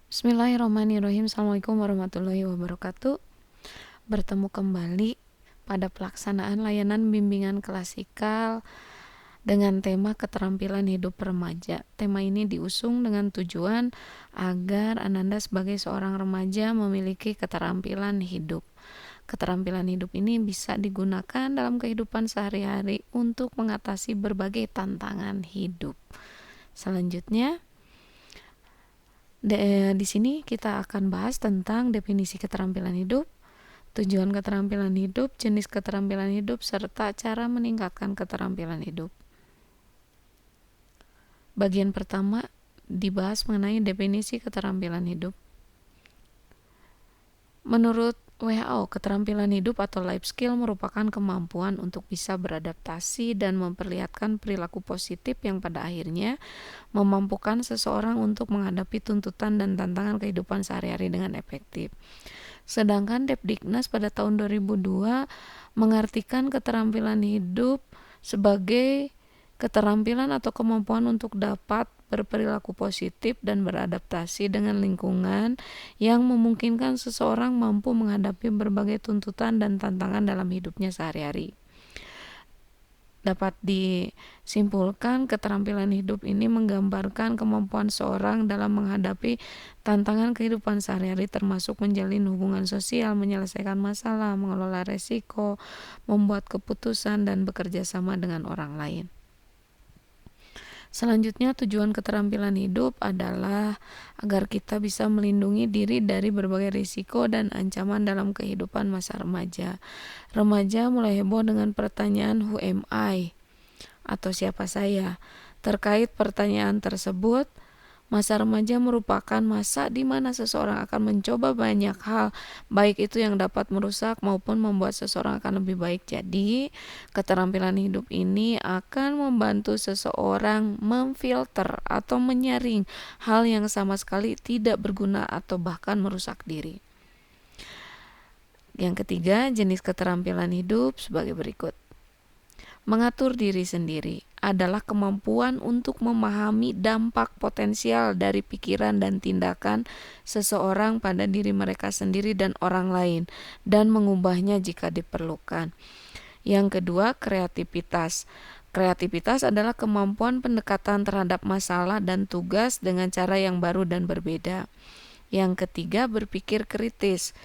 Bismillahirrahmanirrahim. Assalamualaikum warahmatullahi wabarakatuh. Bertemu kembali pada pelaksanaan layanan bimbingan klasikal dengan tema keterampilan hidup remaja. Tema ini diusung dengan tujuan agar Ananda sebagai seorang remaja memiliki keterampilan hidup. Keterampilan hidup ini bisa digunakan dalam kehidupan sehari-hari untuk mengatasi berbagai tantangan hidup. Selanjutnya, di sini kita akan bahas tentang definisi keterampilan hidup, tujuan keterampilan hidup, jenis keterampilan hidup, serta cara meningkatkan keterampilan hidup. Bagian pertama dibahas mengenai definisi keterampilan hidup. Menurut WHO, keterampilan hidup atau life skill merupakan kemampuan untuk bisa beradaptasi dan memperlihatkan perilaku positif yang pada akhirnya memampukan seseorang untuk menghadapi tuntutan dan tantangan kehidupan sehari-hari dengan efektif. Sedangkan Depdiknas pada tahun 2002 mengartikan keterampilan hidup sebagai keterampilan atau kemampuan untuk dapat berperilaku positif dan beradaptasi dengan lingkungan yang memungkinkan seseorang mampu menghadapi berbagai tuntutan dan tantangan dalam hidupnya sehari-hari. Dapat disimpulkan, keterampilan hidup ini menggambarkan kemampuan seorang dalam menghadapi tantangan kehidupan sehari-hari, termasuk menjalin hubungan sosial, menyelesaikan masalah, mengelola resiko, membuat keputusan, dan bekerja sama dengan orang lain. Selanjutnya, tujuan keterampilan hidup adalah agar kita bisa melindungi diri dari berbagai risiko dan ancaman dalam kehidupan masa remaja. Remaja mulai heboh dengan pertanyaan "Who am I?" atau "Siapa saya?" Terkait pertanyaan tersebut, masa remaja merupakan masa di mana seseorang akan mencoba banyak hal, baik itu yang dapat merusak maupun membuat seseorang akan lebih baik. Jadi, keterampilan hidup ini akan membantu seseorang memfilter atau menyaring hal yang sama sekali tidak berguna atau bahkan merusak diri. Yang ketiga, jenis keterampilan hidup sebagai berikut. Mengatur diri sendiri adalah kemampuan untuk memahami dampak potensial dari pikiran dan tindakan seseorang pada diri mereka sendiri dan orang lain, dan mengubahnya jika diperlukan. Yang kedua, kreativitas. Kreativitas adalah kemampuan pendekatan terhadap masalah dan tugas dengan cara yang baru dan berbeda. Yang ketiga, berpikir kritis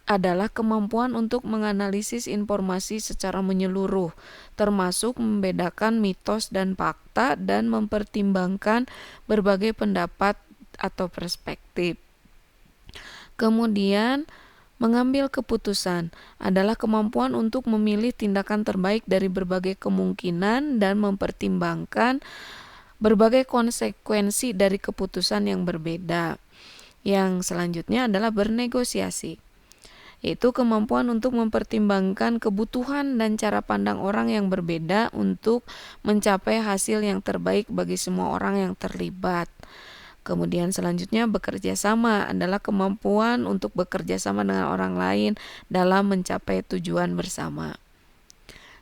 adalah kemampuan untuk menganalisis informasi secara menyeluruh, termasuk membedakan mitos dan fakta dan mempertimbangkan berbagai pendapat atau perspektif. Kemudian, mengambil keputusan adalah kemampuan untuk memilih tindakan terbaik dari berbagai kemungkinan dan mempertimbangkan berbagai konsekuensi dari keputusan yang berbeda. Yang selanjutnya adalah bernegosiasi, yaitu kemampuan untuk mempertimbangkan kebutuhan dan cara pandang orang yang berbeda untuk mencapai hasil yang terbaik bagi semua orang yang terlibat. Kemudian selanjutnya, bekerja sama adalah kemampuan untuk bekerja sama dengan orang lain dalam mencapai tujuan bersama.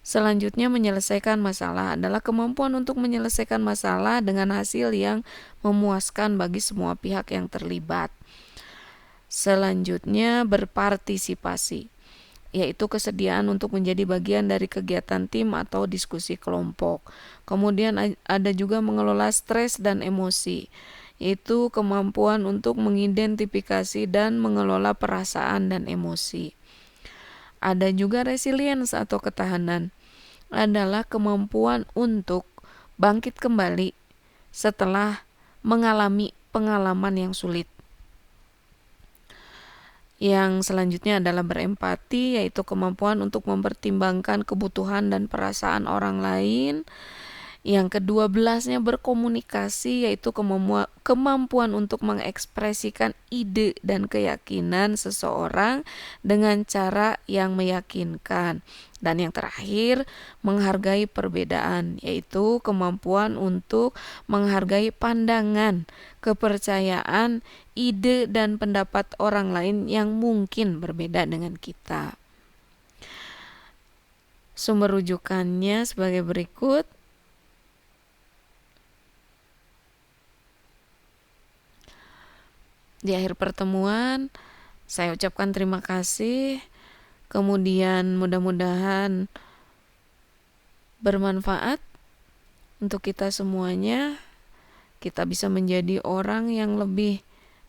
Selanjutnya, menyelesaikan masalah adalah kemampuan untuk menyelesaikan masalah dengan hasil yang memuaskan bagi semua pihak yang terlibat. Selanjutnya, berpartisipasi, yaitu kesediaan untuk menjadi bagian dari kegiatan tim atau diskusi kelompok. Kemudian ada juga mengelola stres dan emosi, yaitu kemampuan untuk mengidentifikasi dan mengelola perasaan dan emosi. Ada juga resilience atau ketahanan, adalah kemampuan untuk bangkit kembali setelah mengalami pengalaman yang sulit. Yang selanjutnya adalah berempati, yaitu kemampuan untuk mempertimbangkan kebutuhan dan perasaan orang lain. Yang kedua belasnya berkomunikasi, yaitu kemampuan untuk mengekspresikan ide dan keyakinan seseorang dengan cara yang meyakinkan. Dan yang terakhir, menghargai perbedaan, yaitu kemampuan untuk menghargai pandangan, kepercayaan, ide, dan pendapat orang lain yang mungkin berbeda dengan kita. Sumber rujukannya sebagai berikut. Di akhir pertemuan, saya ucapkan terima kasih. Kemudian mudah-mudahan bermanfaat untuk kita semuanya. Kita bisa menjadi orang yang lebih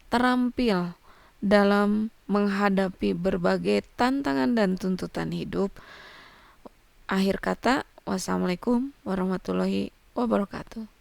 terampil dalam menghadapi berbagai tantangan dan tuntutan hidup. Akhir kata, wassalamualaikum warahmatullahi wabarakatuh.